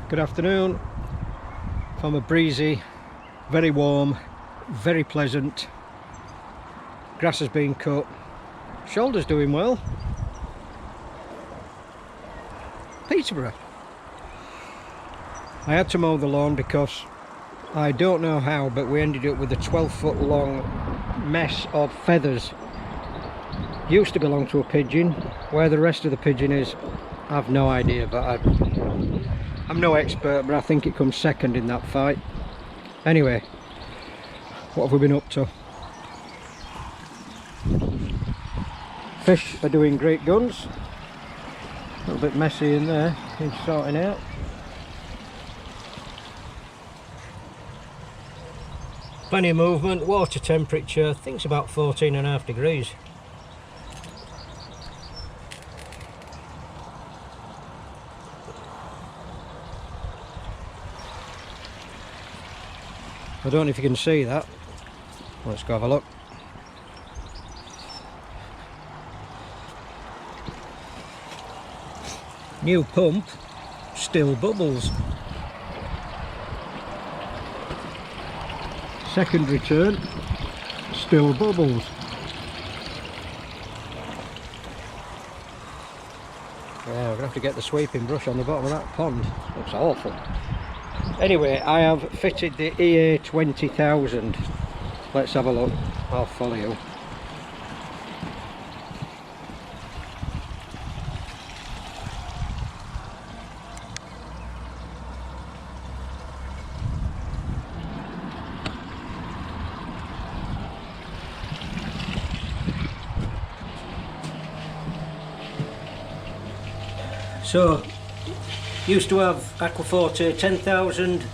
Good afternoon from a breezy, very warm, very pleasant. Grass has been cut, shoulder's doing well. Peterborough. I had to mow the lawn because I don't know how, but we ended up with a 12-foot long mess of feathers. Used to belong to a pigeon. Where the rest of the pigeon is, I've no idea, but I'm no expert, but I think it comes second in that fight. Anyway, what have we been up to? Fish are doing great guns. A little bit messy in there, needs sorting out. Plenty of movement. Water temperature, I think it's about 14.5 degrees. I don't know if you can see that. Let's go have a look. New pump, still bubbles. Second return, still bubbles. Yeah, we're gonna have to get the sweeping brush on the bottom of that pond. Looks awful. Anyway, I have fitted the EA 20,000. Let's have a look. I'll follow you. So, used to have Aquaforte 10,000,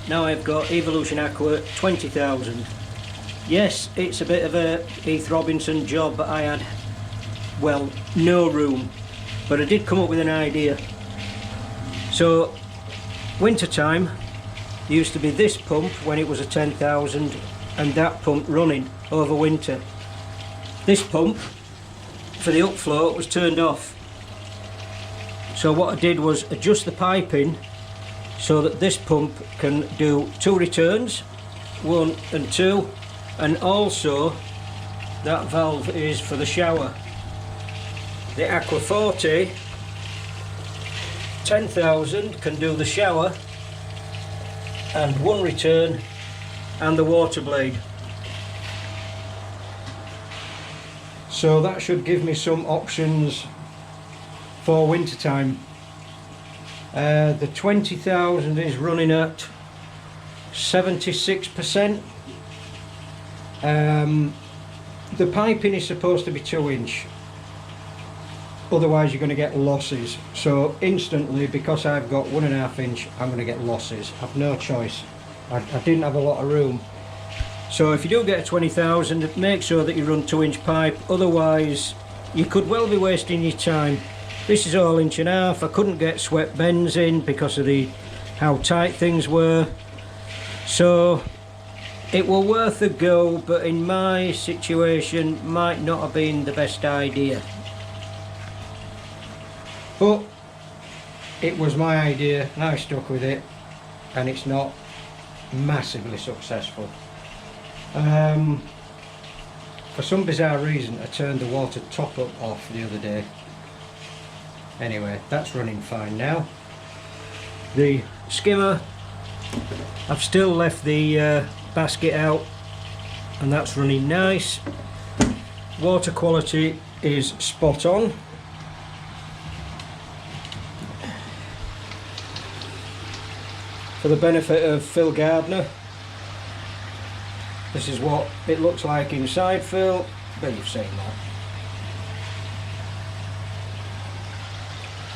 now I've got Evolution Aqua 20,000. Yes, it's a bit of a Heath Robinson job, but I had, well, no room, but I did come up with an idea. So, winter time used to be this pump when it was a 10,000 and that pump running over winter. This pump for the upflow was turned off. So what I did was adjust the piping so that this pump can do 2 returns, 1 and 2, and also that valve is for the shower. The Aquaforte 10,000 can do the shower and 1 return and the water blade. So that should give me some options for winter time. The 20,000 is running at 76%. The piping is supposed to be 2-inch, otherwise you're going to get losses. So instantly, because I've got 1.5 inch, I'm going to get losses. I've no choice. I didn't have a lot of room. So if you do get a 20,000, make sure that you run 2-inch pipe, otherwise you could well be wasting your time. This is all 1.5 inch. I couldn't get swept bends in because of how tight things were. So it were worth a go, but in my situation might not have been the best idea. But it was my idea and I stuck with it, and it's not massively successful. For some bizarre reason I turned the water top up off the other day. Anyway, that's running fine now. The skimmer, I've still left the basket out, and that's running nice. Water quality is spot on. For the benefit of Phil Gardner, this is what it looks like inside, Phil. Bet you've seen that.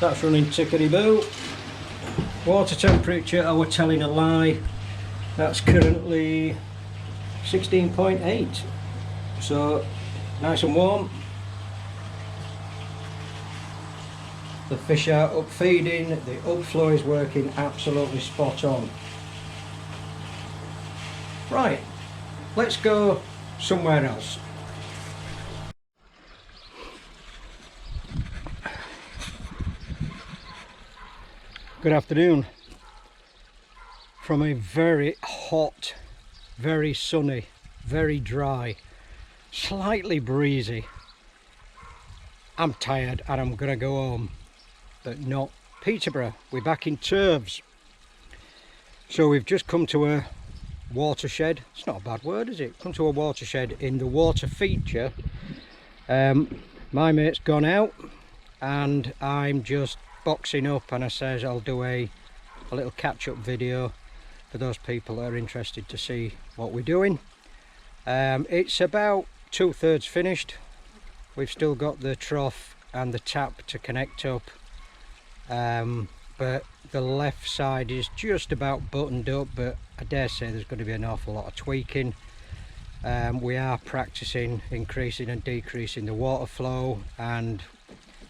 That's running tickety-boo. Water temperature, I was telling a lie. That's currently 16.8. So, nice and warm. The fish are up feeding, the upflow is working absolutely spot on. Right, let's go somewhere else. Good afternoon. from a very hot, very sunny, very dry, slightly breezy. I'm tired and I'm gonna go home, but not Peterborough. We're back in Turves. So we've just come to a watershed. It's not a bad word, is it? Come to a watershed in the water feature. My mate's gone out and I'm just boxing up, and I says I'll do a little catch-up video for those people that are interested to see what we're doing. It's about 2/3 finished. We've still got the trough and the tap to connect up, but the left side is just about buttoned up, but I dare say there's going to be an awful lot of tweaking. We are practicing increasing and decreasing the water flow, and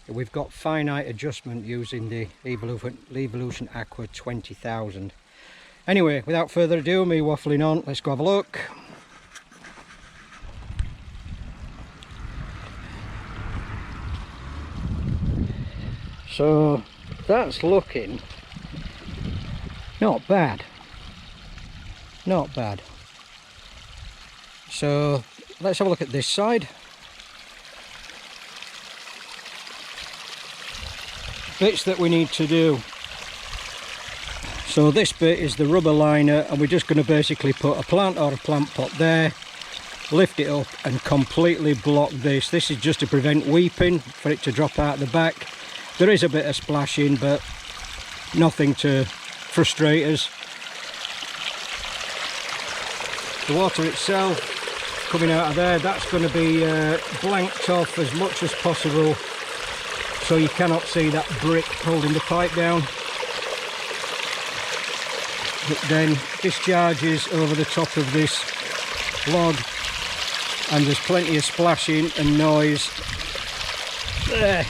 we've got finite adjustment using the Evolution Aqua 20,000. Anyway, without further ado, me waffling on, let's go have a look. So that's looking not bad, not bad. So let's have a look at this side. Bits that we need to do. So this bit is the rubber liner, and we're just going to basically put a plant or a plant pot there, lift it up and completely block this. This is just to prevent weeping, for it to drop out the back. There is a bit of splashing, but nothing to frustrate us. The water itself coming out of there, that's going to be blanked off as much as possible, so you cannot see that brick holding the pipe down. It then discharges over the top of this log, and there's plenty of splashing and noise. There.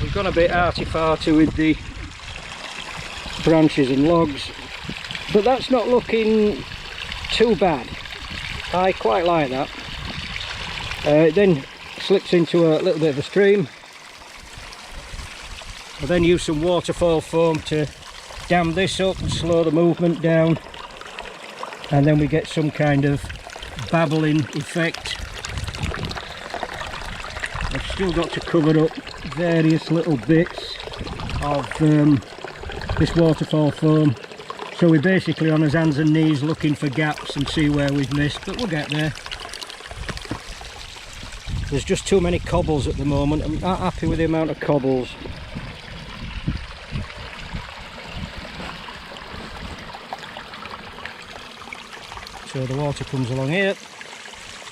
We've gone a bit arty-farty with the branches and logs, but that's not looking too bad. I quite like that. It then slips into a little bit of a stream. I'll then use some waterfall foam to dam this up and slow the movement down, and then we get some kind of babbling effect. I've still got to cover up various little bits of this waterfall foam, so we're basically on his hands and knees looking for gaps and see where we've missed, but we'll get there. There's just too many cobbles at the moment. I'm not happy with the amount of cobbles. So the water comes along here.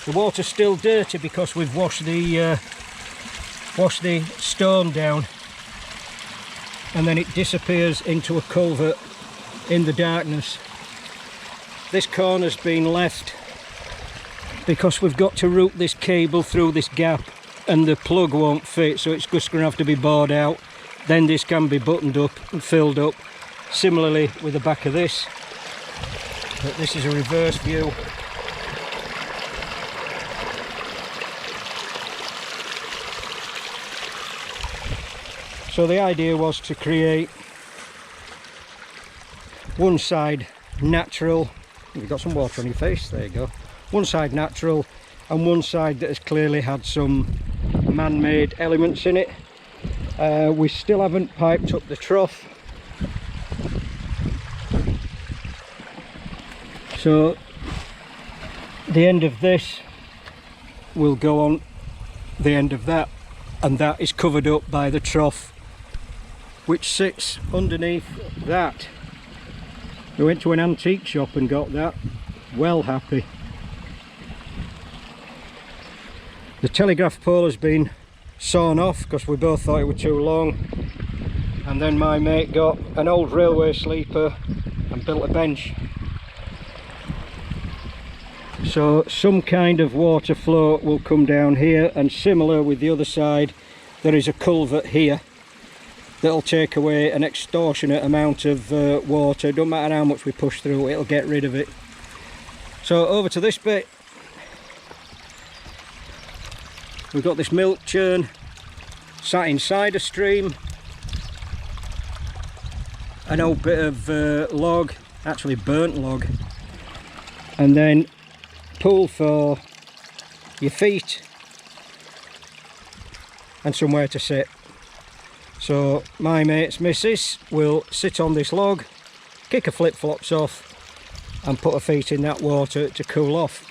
The water's still dirty because we've washed the stone down, and then it disappears into a culvert in the darkness. This corner's been left because we've got to route this cable through this gap, and the plug won't fit, so it's just going to have to be bored out. Then this can be buttoned up and filled up. Similarly with the back of this, but this is a reverse view. So the idea was to create one side natural. You've got some water on your face, there you go. One side natural and one side that has clearly had some man-made elements in it. We still haven't piped up the trough, so the end of this will go on the end of that, and that is covered up by the trough which sits underneath that. We went to an antique shop and got that. Well happy. The telegraph pole has been sawn off because we both thought it was too long, and then my mate got an old railway sleeper and built a bench. So some kind of water flow will come down here, and similar with the other side, there is a culvert here that'll take away an extortionate amount of water. Don't matter how much we push through, it'll get rid of it. So over to this bit, we've got this milk churn sat inside a stream, an old bit of log actually burnt log, and then pool for your feet and somewhere to sit. So my mate's missus will sit on this log, kick her flip-flops off and put her feet in that water to cool off.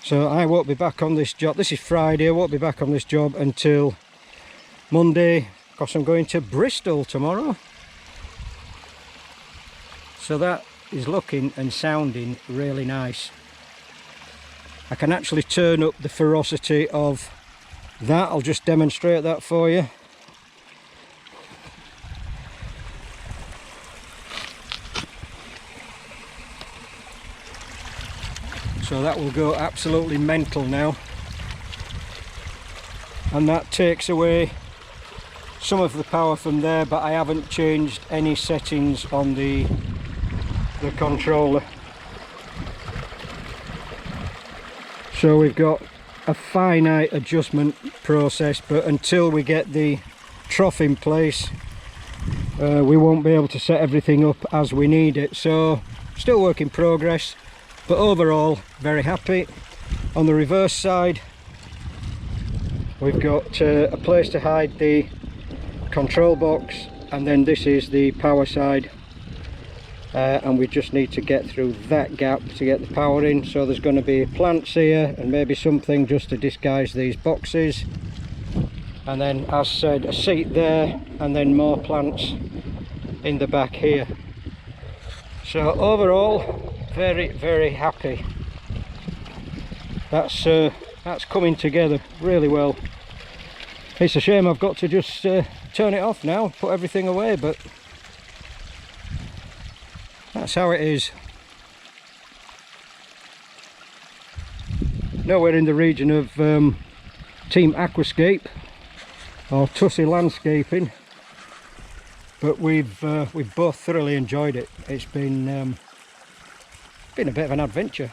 So I won't be back on this job. This is Friday. I won't be back on this job until Monday, because I'm going to Bristol tomorrow. So that is looking and sounding really nice. I can actually turn up the ferocity of that. I'll just demonstrate that for you. So that will go absolutely mental now, and that takes away some of the power from there, but I haven't changed any settings on the controller. So we've got a finite adjustment process, but until we get the trough in place, we won't be able to set everything up as we need it. So still work in progress, but overall very happy. On the reverse side we've got a place to hide the control box, and then this is the power side, and we just need to get through that gap to get the power in. So there's going to be plants here and maybe something just to disguise these boxes, and then as said, a seat there, and then more plants in the back here. So overall very, very happy. That's coming together really well. It's a shame I've got to just turn it off now, put everything away, but that's how it is. Nowhere in the region of Team Aquascape or Tussie Landscaping, but we've both thoroughly enjoyed it. It's been a bit of an adventure.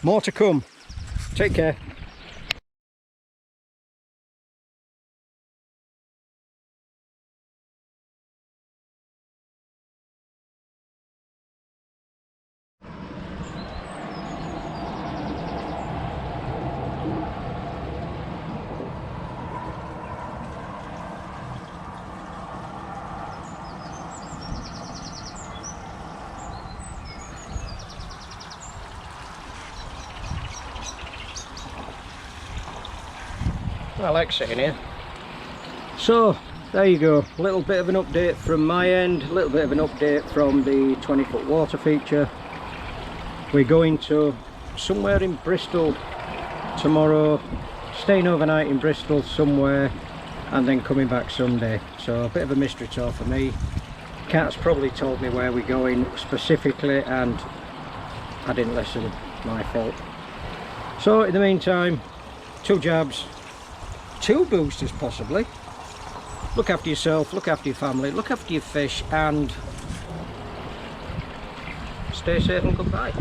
More to come. Take care. I like sitting here. So there you go, a little bit of an update from my end, a little bit of an update from the 20-foot water feature. We're going to somewhere in Bristol tomorrow, staying overnight in Bristol somewhere, and then coming back Sunday. So a bit of a mystery tour for me. Kat's probably told me where we're going specifically and I didn't listen, my fault. So in the meantime, 2 jabs, 2 boosters possibly. Look after yourself, look after your family, look after your fish, and stay safe and goodbye.